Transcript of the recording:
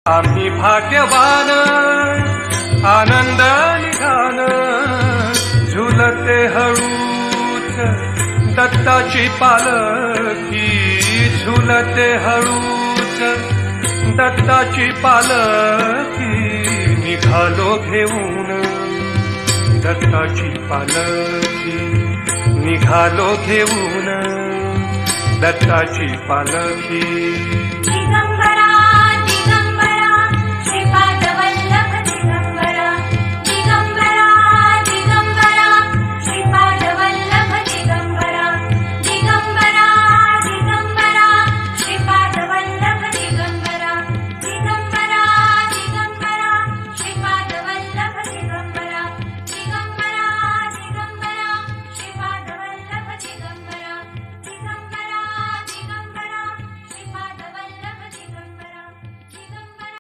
आम्ही भाग्यवान आनंद निघान झुलते हळूच दत्ताची पालखी झुलते हळूच दत्ताची पालखी निघालो घेऊन दत्ताची पालखी निघालो घेऊन दत्ताची पालखी